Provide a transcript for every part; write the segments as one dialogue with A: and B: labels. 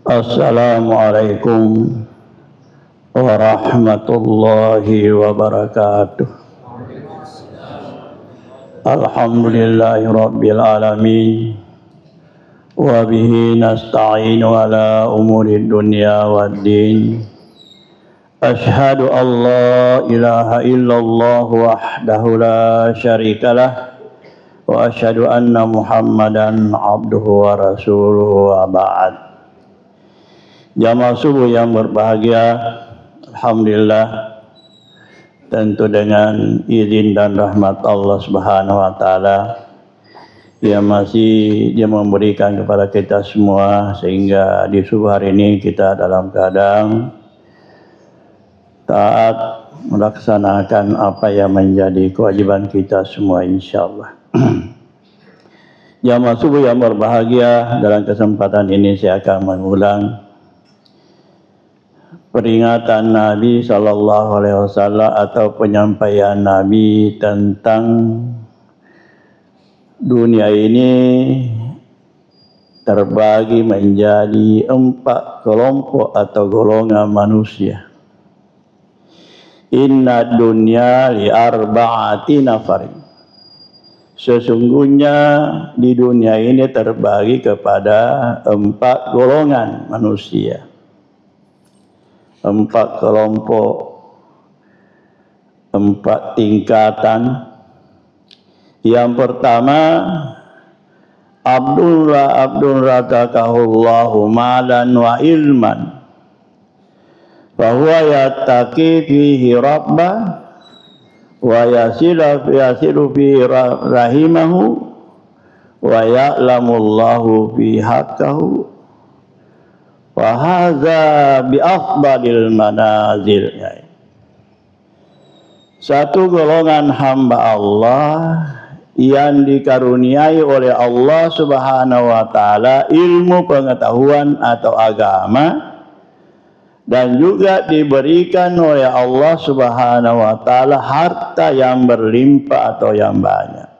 A: Assalamualaikum warahmatullahi wabarakatuh. Alhamdulillahi rabbil alamin. Wa bihi nasta'inu ala umuri dunya waddin. Ashhadu an la ilaha illallah wahdahu la syarikalah. Wa ashhadu anna Muhammadan abduhu wa rasuluhu wa ba'd. Jamaah subuh yang berbahagia, alhamdulillah, tentu dengan izin dan rahmat Allah Subhanahu wa taala yang masih Dia memberikan kepada kita semua sehingga di subuh hari ini kita dalam keadaan taat melaksanakan apa yang menjadi kewajiban kita semua insyaallah. Jamaah subuh yang berbahagia, dalam kesempatan ini saya akan mengulang peringatan Nabi SAW atau penyampaian Nabi tentang dunia ini terbagi menjadi 4 kelompok atau golongan manusia. Inna dunya li arba'ati nafarin. Sesungguhnya di dunia ini terbagi kepada 4 golongan manusia. 4 kelompok, 4 tingkatan. Yang pertama, Abdun razaqahullahu malan wa ilman, fahuwa yattaqi fihi rabbah wa yasilu fihi rahimahu wa ya'lamullahu fi haqqahu. Wahadza bi afdalil manazil. Satu golongan hamba Allah yang dikaruniai oleh Allah Subhanahu wa taala ilmu pengetahuan atau agama, dan juga diberikan oleh Allah Subhanahu wa taala harta yang berlimpah atau yang banyak.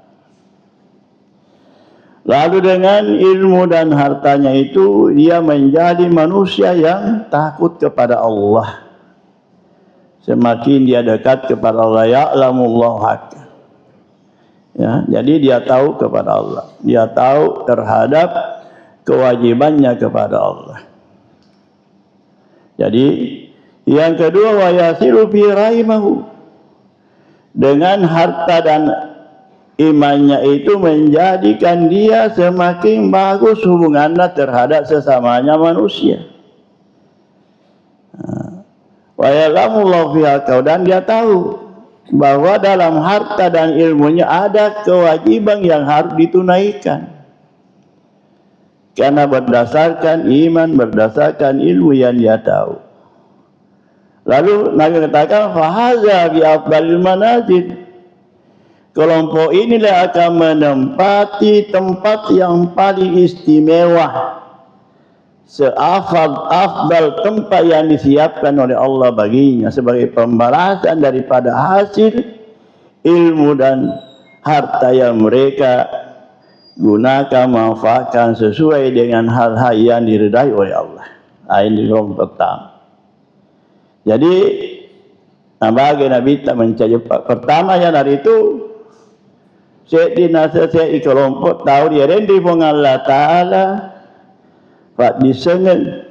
A: Lalu dengan ilmu dan hartanya itu dia menjadi manusia yang takut kepada Allah. Semakin dia dekat kepada Allah, ya'lamullahu haqqa. Ya, jadi dia tahu kepada Allah. Dia tahu terhadap kewajibannya kepada Allah. Jadi yang kedua, wa yasilu fi rahimahu. Dengan harta dan imannya itu menjadikan dia semakin bagus hubungannya terhadap sesamanya manusia. Wa ya'lamullahu fi haqqahu, dan dia tahu bahwa dalam harta dan ilmunya ada kewajiban yang harus ditunaikan. Karena berdasarkan iman, berdasarkan ilmu yang dia tahu. Lalu Nabi katakan, fahaza bi afdalil manazil. Kelompok inilah akan menempati tempat yang paling istimewa, seafdal tempat yang disiapkan oleh Allah baginya sebagai pembalasan daripada hasil ilmu dan harta yang mereka gunakan, manfaatkan sesuai dengan hal-hal yang diridai oleh Allah. Ini kelompok pertama. Jadi bagi Nabi tak mencari pertama yang hari itu Sayyidina Sa'id kelompok tahu dia rendi pun Allah Ta'ala Pak disengen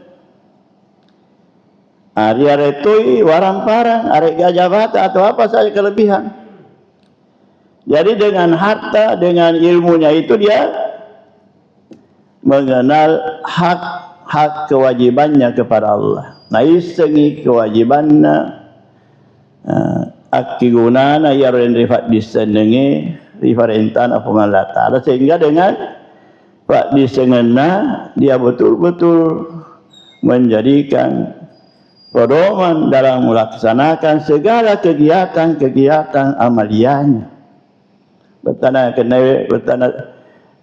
A: dia retui warang parang, arek gajah bata atau apa saja kelebihan. Jadi dengan harta, dengan ilmunya itu dia mengenal hak kewajibannya kepada Allah. Nah isengi kewajibannya akigunana ya rendi Pak disenengi diperintahkan Allah Ta'ala, sehingga dengan Pak disengena dia betul-betul menjadikan pedoman dalam melaksanakan segala kegiatan amaliyahnya. Bertanah kena bertanah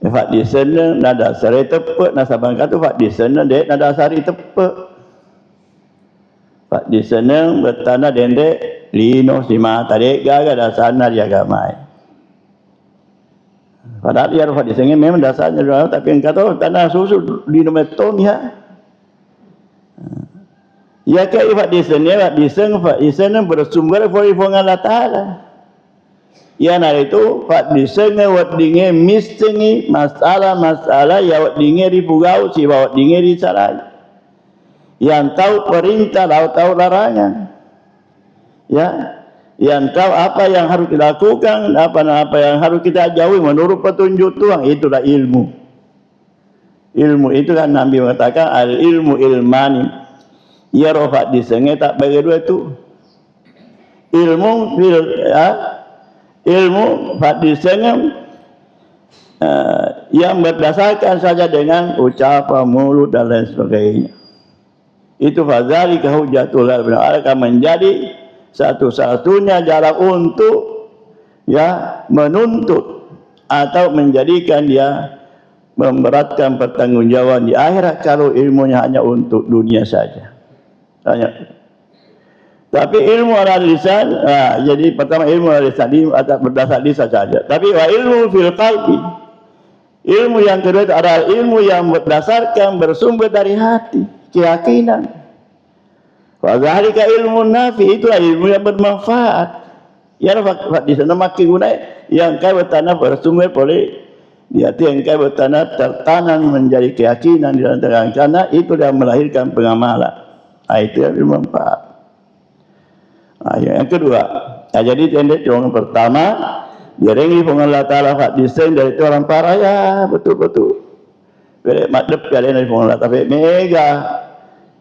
A: Pak disena nada sari tepe nasabang kata Pak disena dek nada sari tepe. Pak disena bertanah dendek lino sima tadi gaga dasana dia gamai. Padahal dia harus disengin memang dasarnya, tapi engkau tahu tanah susu di nometon ya. Ya kai fa di sana bersumber dari Allah Taala. Ya na itu fa di sana wadinge mistengi masalah ya wadinge di pugau si wadinge di salah. Yang tahu perintah, tahu larangan. Ya, yang tahu apa yang harus dilakukan, apa yang harus kita jauhi menurut petunjuk Tuhan, itulah ilmu. Ilmu itu kan Nabi mengatakan al ilmu ilmani. Ya rofa di sana tak bagi dua itu. Ilmu di sana yang berdasarkan saja dengan ucapan mulut dan lain sebagainya. Itu fadzalika hujjatullah akan menjadi satu-satunya jalan untuk ya menuntut atau menjadikan dia memberatkan pertanggungjawaban di akhirat kalau ilmunya hanya untuk dunia saja. Tapi ilmu ala lisan, jadi pertama ilmu ala lisan atau berdasar lisan saja. Tapi wa ilmu fil qalbi, ilmu yang kedua itu adalah ilmu yang berdasarkan bersumber dari hati, keyakinan. Wa dzalika ilmu nafi, itulah ilmu yang bermanfaat. Ya di sana makin guna yang kau bertanah bersumber oleh di hati yang kau bertanah tertanam menjadi keyakinan di dalam karena itu yang melahirkan pengamalan. Itu yang bermanfaat. Yang kedua, jadi tenda yang pertama dia rengi pengalat Allah hak desain dari itu orang parah ya betul-betul. Bere madep kalian dari pengalat tapi mega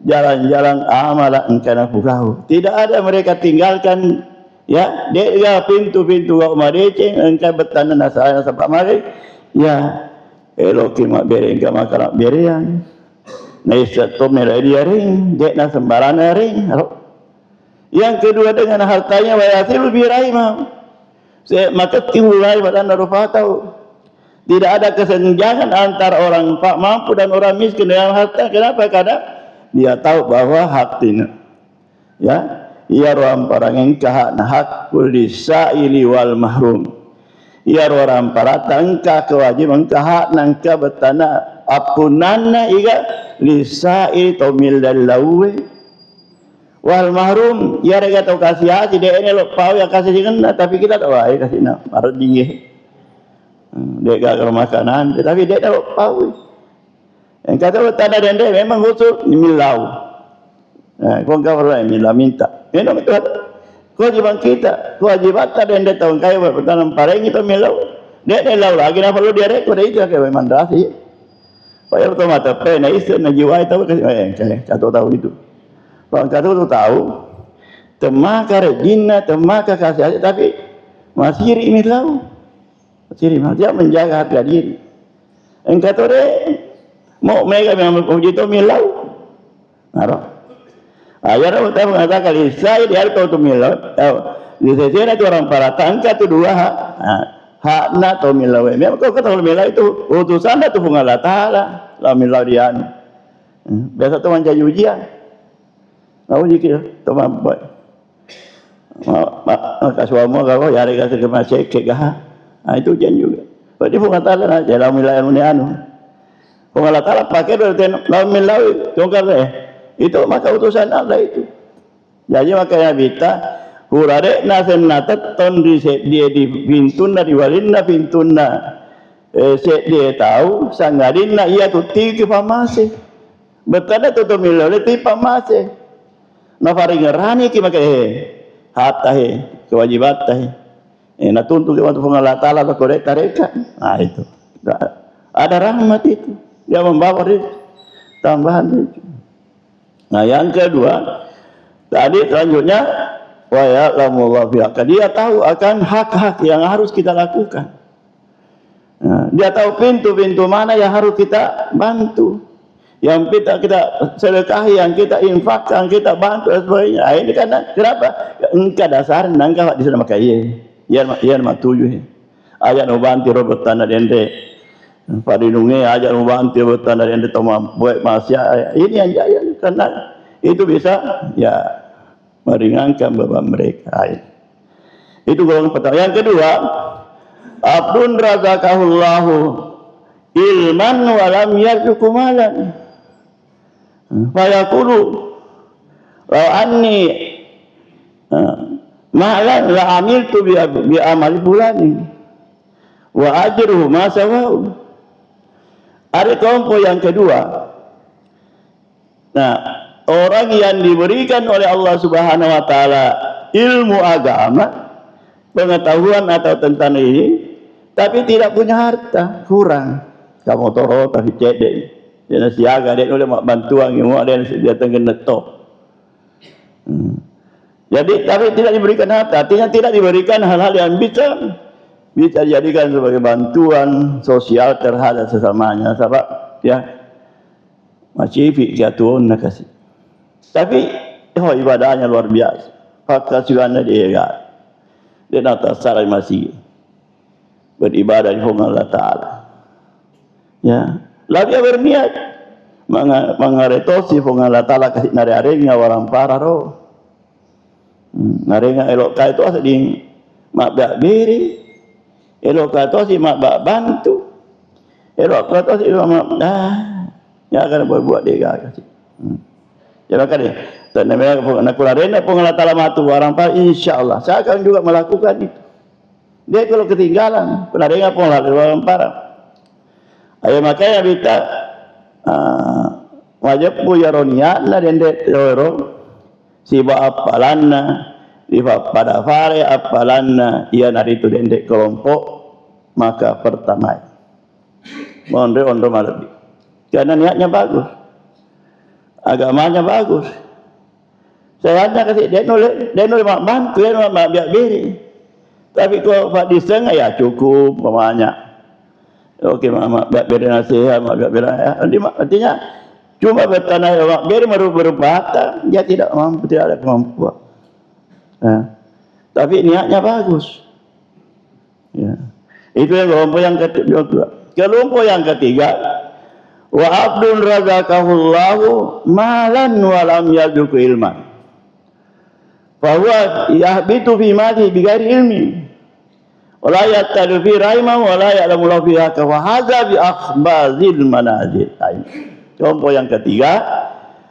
A: jalan-jalan amalan engkau pukau. Tidak ada mereka tinggalkan ya dia pintu-pintu kau madece engkau bertanah nasaya sampai mari ya eloki mak bere engkau makarak berean. Naisa to merai dia ring, dek na sembarana ring. Yang kedua dengan hartanya wayasil biraimah. Maka timbullah pada narufa tahu. Tidak ada kesenjangan antara orang mampu dan orang miskin dengan harta. Kenapa? Karena dia tahu bahwa haknya. Ya, ia orang parangeng kahak hakul lisaili wal mahrum. Ia orang para tangka kewajiban kahak nangka betana apunanna iga lisail tomil dalawe. Wal mahrum ya rega tau kasih aja dia ini lo pau yang kasih dengan tapi kita tahu ay kasih na marah dingin dia gak makanan tapi dia tahu pau yang kata tanda dende memang khusus milau kau enggak perlu milau minta minum itu kewajiban kita kewajiban tanda dende tahun kaya bertanam pareng itu milau dia lau lagi nak perlu dia rekod itu kayak mandrasi payah tu mata pe na isu na jiwa itu kasih tahu itu. Orang kata tu tahu, temaka rejina, temaka kasih aja, tapi masih iri milau, masih iri dia menjaga harga diri. Engkau tu deh, mau mereka memang puji tu milau, naro. Ayah orang tahu mengatakan saya dia tahu tu milau, di sini tu orang para tangka tu dua hak na tu milau. Memang kau kata milau itu utusan tu pengalat Allah, lah milau dia. Biasa tu macam ujian. Tahu jikir teman boy. Maka suami kau ya rega segera cek gah. Itu ujian juga. Berarti pengatalan aja dalam wilayah ini anu. Pengatalan pakai dalam wilayah tongkar itu maka utusan Allah itu. Jadi makanya kita hurade nasen natat ton di dia di pintuna di walinna pintuna. Dia tahu sangadinna ia tu tiga pamase. Betada tu milau le tiga pamase. Nafari ngerani ki make hatta kewajiban teh natuntut ke waktu pengalat Allah atau korek tareka itu ada rahmat itu dia membawa tambahan itu. Nah yang kedua tadi selanjutnya wa ya'lamullahu biha dia tahu akan hak-hak yang harus kita lakukan. Dia tahu pintu-pintu mana yang harus kita bantu, yang kita sedekahi, yang kita infakkan, kita bantu dan sebagainya. Ini karena kenapa? Engkau dasar nangka di sana makai ia mak tujuh. Ayat nubanti robot tanah dende. Padinunge ayat nubanti robot tanah dende toma buat masya. Ini yang jaya karena itu bisa ya meringankan beban mereka. Itu golongan pertama. Yang kedua, abdun razaqahullahu ilman walam yarzuqhu malan. Fayaqulu Law anni malan la amiltu bi amali fulani wa ajruhu ma sawa'u. Ada kelompok yang kedua. Nah, orang yang diberikan oleh Allah Subhanahu wa taala ilmu agama, pengetahuan atau tentang ini, tapi tidak punya harta, kurang. Kamu toro tapi cedek. Dia siaga, dia boleh mak bantuan ilmu, dia tenggen netok. Jadi tapi tidak diberikan harta, artinya tidak diberikan hal-hal yang bisa dijadikan sebagai bantuan sosial terhadap sesamanya, sebab ya masih fikatun nak kasih. Tapi ibadahnya luar biasa. Fakasiannya dia nak tasar masih beribadah di hadapan Allah Taala. Ya, lalu dia berniat mengaretosi hadapan Allah Taala kasih nari-narinya orang parah roh. Narinya elok kai itu asal di mak beri. Elok kata si mak bak bantu. Elok kata si mak ya akan buat dia kasih. Ya maka dia tak nak kularena pengalat alamatu orang par insyaallah saya akan juga melakukan itu. Dia kalau ketinggalan penarenga pengalat orang par. Ayo makanya kita wajib punya ronia na dende toro siba apalanna pada fare apalanna ia nari itu dendek kelompok maka pertama ondo malabi karena niatnya bagus, agamanya bagus. Saya hanya kasih dia nulis mak bantu, dia nulis mak biak beri. Tapi kalau pak diseng ya cukup banyak. Oke mak biak beri nasihat, mak biak beri ya. Artinya cuma bertanah mak beri berbata, dia tidak mampu, tidak ada kemampuan. Nah, tapi niatnya bagus. Ya. Itu yang kelompok yang kedua. Kelompok yang ketiga, wa abdun razaqahullahu malan wa lam yarzuqhu ilman. Fa huwa yahbitu fi mali bighairi ilmi. Wa la yattalu fi rahimahu wa la ya'lamu lahu fi hakka wa hadza bi akhbazil manazil. Kelompok yang ketiga,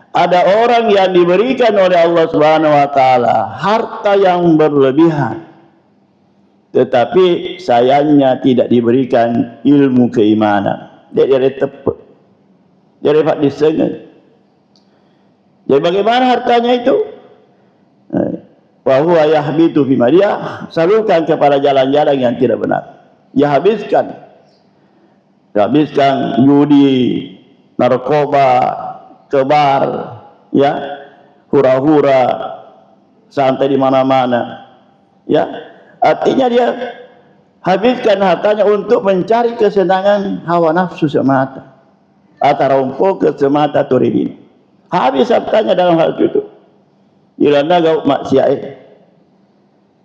A: ada orang yang diberikan oleh Allah Subhanahu wa taala harta yang berlebihan, tetapi sayangnya tidak diberikan ilmu keimanan. Dia tepat. Dia dapat disengat. Jadi bagaimana hartanya itu? Wa huwa yahbitu fi dia salurkan kepada jalan-jalan yang tidak benar. Dia habiskan judi, narkoba, kebar, ya, hura-hura, santai di mana-mana, ya. Artinya dia habiskan hartanya untuk mencari kesenangan hawa nafsu semata, atau rumput ke semata turidin. Habis hartanya dalam hal itu. Ilana gau maksiat.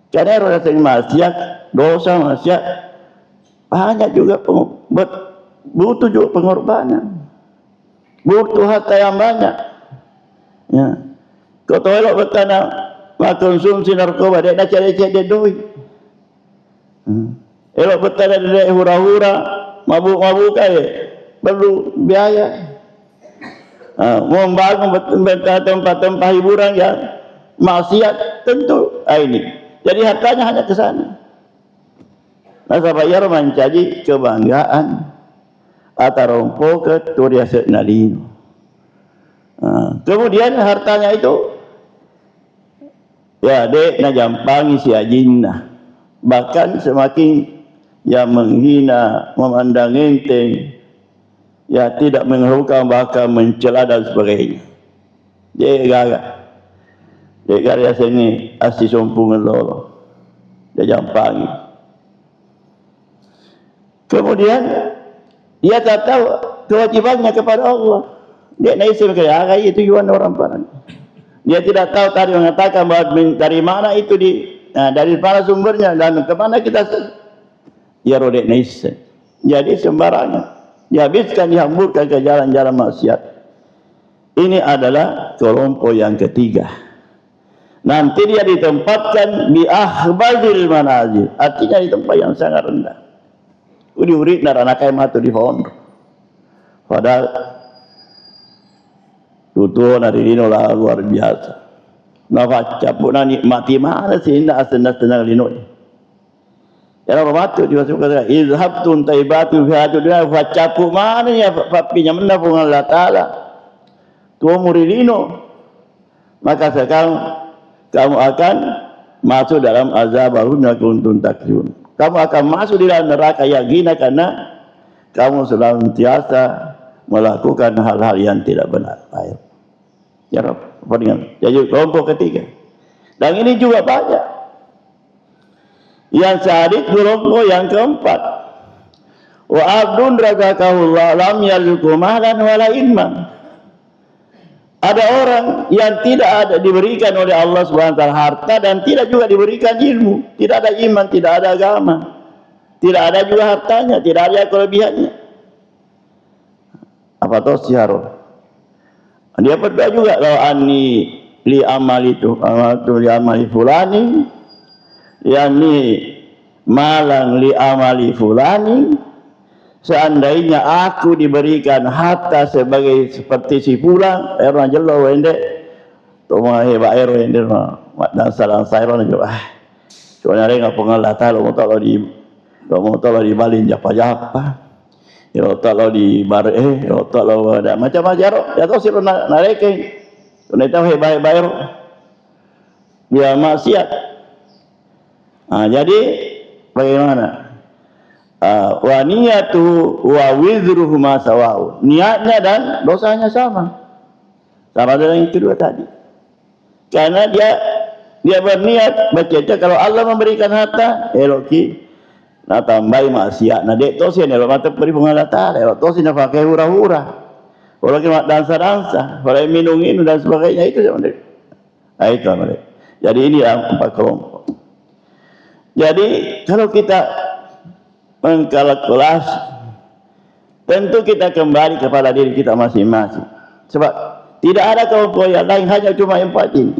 A: Karena orang sering maksiat, dosa maksiat, banyak juga butuh juga pengorbanan. Butuh harta yang banyak. Ya. Kau tahu elok bertanah konsumsi narkoba, dia nak cari duit. Elok bertanah dia hura-hura, mabuk-mabuk perlu biaya. Membangun tempat-tempat hiburan yang maksiat tentu ini. Jadi hartanya hanya ke sana. Nasabah mencari kebanggaan atau rompo ke turia senalino. Kemudian hartanya itu ya dek na jampangi si ajinna, bahkan semakin yang menghina, memandang enteng, ya tidak mengharumkan, bahkan mencela dan sebagainya. Dia gagak sini asli sombong lolo, dia jampangi. Kemudian dia tak tahu kewajibannya kepada Allah. Dia naik sebagai itu tujuan orang parah. Dia tidak tahu tadi mengatakan bahwa dari mana itu dari mana sumbernya dan kemana kita ya rodek naik. Jadi sembarangan dihabiskan, dihamburkan ke jalan-jalan maksiat. Ini adalah kelompok yang ketiga. Nanti dia ditempatkan di akhbazil manazil, artinya di tempat yang sangat rendah. Uri naranakai matu di hondo. Padahal tutuan hari ini luar biasa. Nafas capuk na nikmati mana sih nak senang-senang linoi. Ya Allah matu dia kata izhabtum taibatu fi hadhihi dunya fa capuk mana ya papinya mana pun Allah Taala. Tuo murilino. Maka sekarang kamu akan masuk dalam azab baruna kuntum takjun. Kamu akan masuk di dalam neraka yang gina karena kamu senantiasa melakukan hal-hal yang tidak benar. Ayo. Ya Rabb, apa dengan? Jadi kelompok ketiga. Dan ini juga banyak. Yang sadis kelompok yang keempat. Wa abdun razaqahullah lam yarzuqhu mahlan wala ilman. Ada orang yang tidak ada diberikan oleh Allah Subhanahu wa taala harta dan tidak juga diberikan ilmu, tidak ada iman, tidak ada agama. Tidak ada juga hartanya, tidak ada kelebihannya. Apa toh siaro? Dia berdoa juga kalau ani li amali itu, amaltu li amali fulani, yani malang li amali fulani. Seandainya aku diberikan harta sebagai seperti si fulan, orang jelo wende, toma heba ero wende dan salam saya orang jelo. Soalnya renga pengalata lo mau tolo di balin japa-japa. Ya Allah di bar ya Allah ada macam-macam ya tahu sih nareke tunai tahu baik-baik dia maksiat. Jadi bagaimana wa niyatu wa wizruhu ma sawa'u, niatnya dan dosanya sama dengan yang kedua tadi, karena dia berniat bercita kalau Allah memberikan harta eloki na tambai maksiat na dek to sih kalau mata beri pengalat Allah to sih na pakai hura-hura kalau kita dansa-dansa kalau minum dan sebagainya itu sama dek. Itu sama dek. Jadi ini empat kelompok. Jadi kalau kita mengkalkulasi tentu kita kembali kepada diri kita masing-masing, sebab tidak ada kelompok yang lain, hanya cuma empat ini.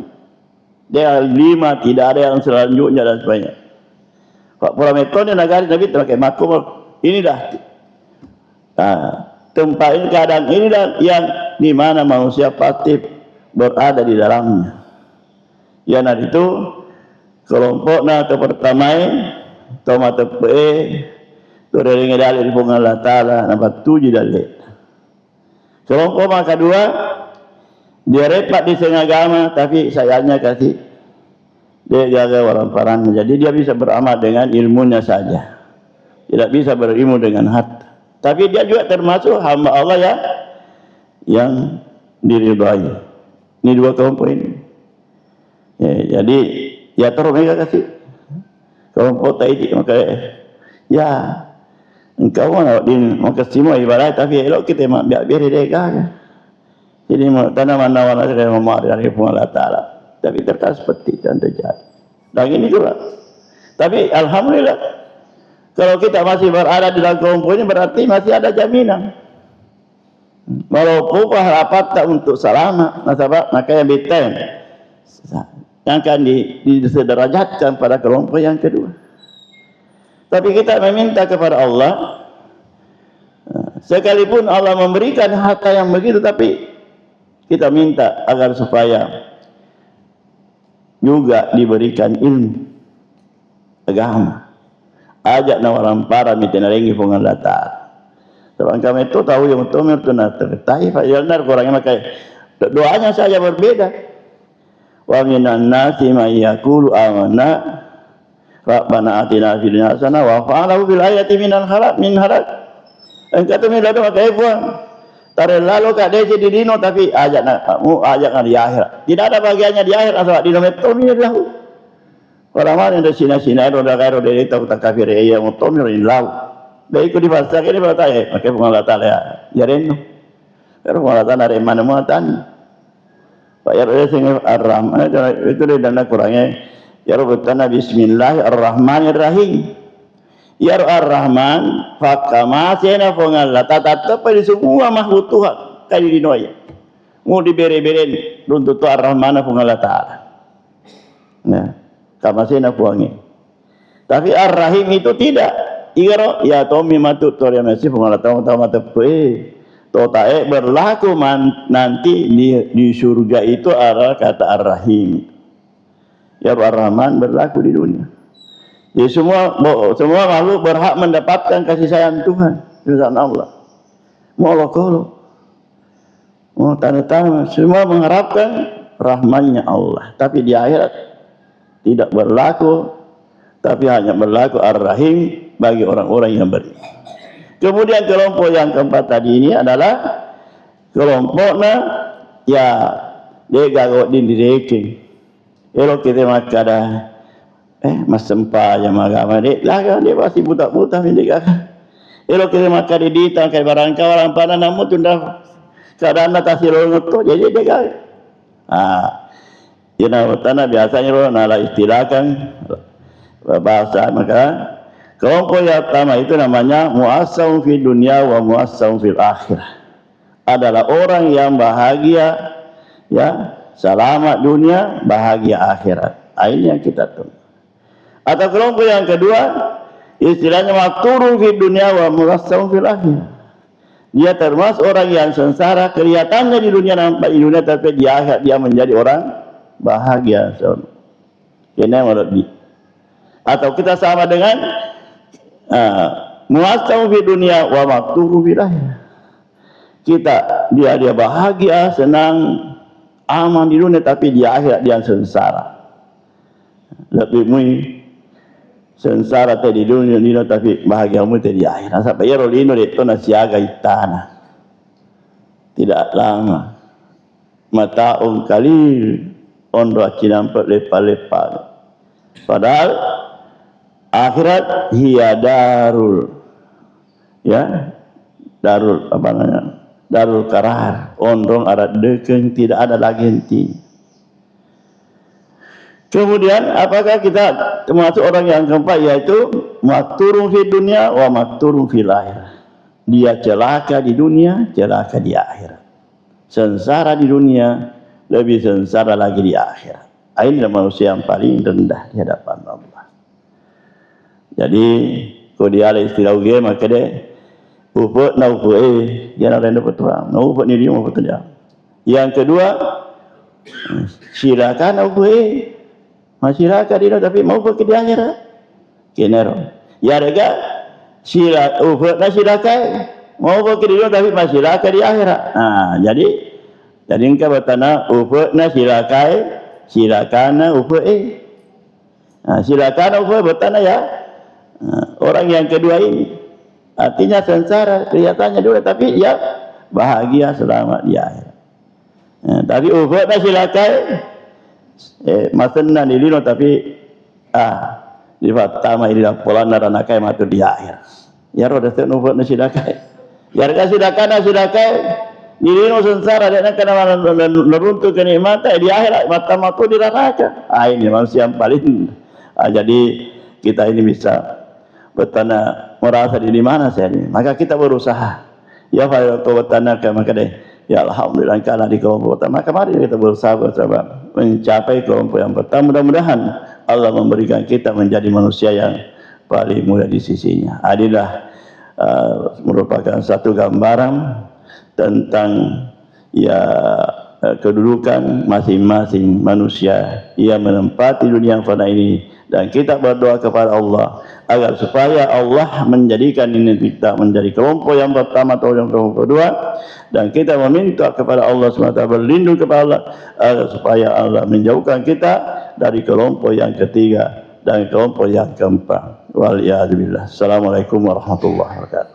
A: Dia 5 tidak ada yang selanjutnya dan sebagainya. Pak Purametone negara Nabi terpakai makum ini dah. Tempat ini keadaan ini dah yang di mana manusia pasti berada di dalamnya. Ya nah itu kelompok na pertama toma tepe tu ringe dalil pungan Allah Taala nampak 7 dalil. Kelompok yang kedua dia repat di agama tapi sayangnya kasih dia jaga orang-orang, jadi dia bisa beramal dengan ilmunya saja, tidak bisa berilmu dengan harta. Tapi dia juga termasuk hamba Allah ya yang diridhai. Ini dua kelompok ini. Ya, jadi ya terus mereka kasih kelompok tadi maka ya engkau mana maka semua ibarat tapi elok kita biar mereka. Jadi tanaman nawan saya mau dari Allah Taala. Tapi terkadang seperti itu yang terjadi. Dan ini juga. Tapi alhamdulillah kalau kita masih berada di dalam kelompok ini berarti masih ada jaminan. Walaupun harapan tak untuk selamat, nasabah maka yang beten yang akan disederajatkan pada kelompok yang kedua. Tapi kita meminta kepada Allah, sekalipun Allah memberikan harta yang begitu, tapi kita minta agar supaya juga diberikan ilmu agama. Ajak nawaran para mitenarengi pengalata. Sebab kami itu tahu yang utamir itu nak tertai fajalnar kurangnya maka doanya saja berbeda. Wa minan nasi may yaqulu amanna rabbana atina fid dunya hasanah wa fa'alahu bil ayati minal halak min halak. Engkau mi lado maka buang. Tare lalu kak desi di dino tapi ajak di akhirat. Tidak ada bagiannya di akhirat asal di nomor ini lahu. Orang mana yang sina-sina itu dah karo dari tahu tak kafir ya mutomir ini lahu. Baik itu dibahasa ini bertanya, pakai pengalatan ya. Jareno. Kalau pengalatan dari mana muatan? Pak Yarul sing Ar-Rahman itu di dana kurangnya. Ya Rabbana Bismillahirrahmanirrahim. Ya Ar-Rahman fakama sena pengalat tetap di semua makhluk Tuhan kali di noya mau diberi-beri untuk tu Ar-Rahman pengalat Taala. Nah, kama sena puangi. Tapi Ar-Rahim itu tidak. Igaro ya tomi matut tor yang masih pengalat tahu tepe. Totae berlaku nanti di surga itu adalah kata Ar-Rahim. ya Ar-Rahman berlaku di dunia. Jadi semua makhluk berhak mendapatkan kasih sayang Tuhan, Tuhan Allah. Molokolo, tanda-tanda semua mengharapkan rahmannya Allah, tapi di akhirat tidak berlaku, tapi hanya berlaku Ar-Rahim bagi orang-orang yang beriman. Kemudian kelompok yang keempat tadi ini adalah kelompoknya ya dia gagok di direken. Kalau kita makada mas sempa yang agama dia laga dia pasti buta-buta ini kan. Kalau kita makada di tangkai barang kawalan pada namun tunda keadaan atas silongot tu jadi dia gagak. Ina tanah biasanya lo nala istilahkan bahasa maka kelompok yang pertama itu namanya mu'assam fi dunia wa mu'assam fil akhirah. Adalah orang yang bahagia ya, selamat dunia, bahagia akhirat. Ini yang kita tahu. Atau kelompok yang kedua istilahnya makturun fi dunia wa mu'assam fil akhirah. Dia termasuk orang yang sengsara, kelihatannya di dunia nampak di dunia tapi di akhirat dia menjadi orang bahagia. Ini menurut dia. Atau kita sama dengan mu'assam fi dunia wa makturun fil akhirah. Dia bahagia, senang, aman di dunia tapi di akhirat dia sengsara. Lebih sengsara tadi di dunia tapi bahagia mu tadi di akhirat. Sampai ya rolino itu nasiaga itana. Tidak lama. Mataun kalil ondo cinampak lepa-lepa. Padahal akhirat hiya darul. Ya. Darul apa namanya? Darul karar, ondong arat dekeng, tidak ada lagi henti. Kemudian apakah kita termasuk orang yang keempat, yaitu makturun fi dunia wa makturun fil akhirah. Dia celaka di dunia, celaka di akhirat. Sengsara di dunia, lebih sengsara lagi di akhirat. Ini adalah manusia yang paling rendah di hadapan Allah. Jadi kalau dia ada istilah uge maka dia uput na uput jangan renda petuang na uput ni dia mau petuang. Yang kedua silakan uput masyarakat dia tapi mau uput ke di akhirat kenero ya rega sila uput na silakan mau uput ke dia tapi masyarakat di akhirat. Jadi engkau bertanya uput na silakan uput silakan uput bertanya ya orang yang kedua ini artinya sengsara kelihatannya dulu tapi ya bahagia selamat di akhirat. Tapi ubahlah silakan masenna di lino tapi di pertama ini dah pola naranakai matu di akhir. Ya roda sen ubahlah silakan. Ya silakan di lino sengsara dan kena neruntuh kenikmatan di akhirat mata matu di neraka. Ini manusia yang paling jadi kita ini bisa bertanya merasa di mana saya ini, maka kita berusaha ya kalau kau bertanya maka deh ya alhamdulillah karena di kelompok pertama kemarin kita berusaha mencapai kelompok yang pertama. Mudah-mudahan Allah memberikan kita menjadi manusia yang paling mulia di sisinya. Adalah merupakan satu gambaran tentang ya kedudukan masing-masing manusia yang menempati dunia yang fana ini. Dan kita berdoa kepada Allah agar supaya Allah menjadikan ini kita menjadi kelompok yang pertama atau yang kelompok kedua, dan kita meminta kepada Allah SWT berlindung kepada Allah agar supaya Allah menjauhkan kita dari kelompok yang ketiga dan kelompok yang keempat. Waliyadzubillah. Assalamualaikum warahmatullahi wabarakatuh.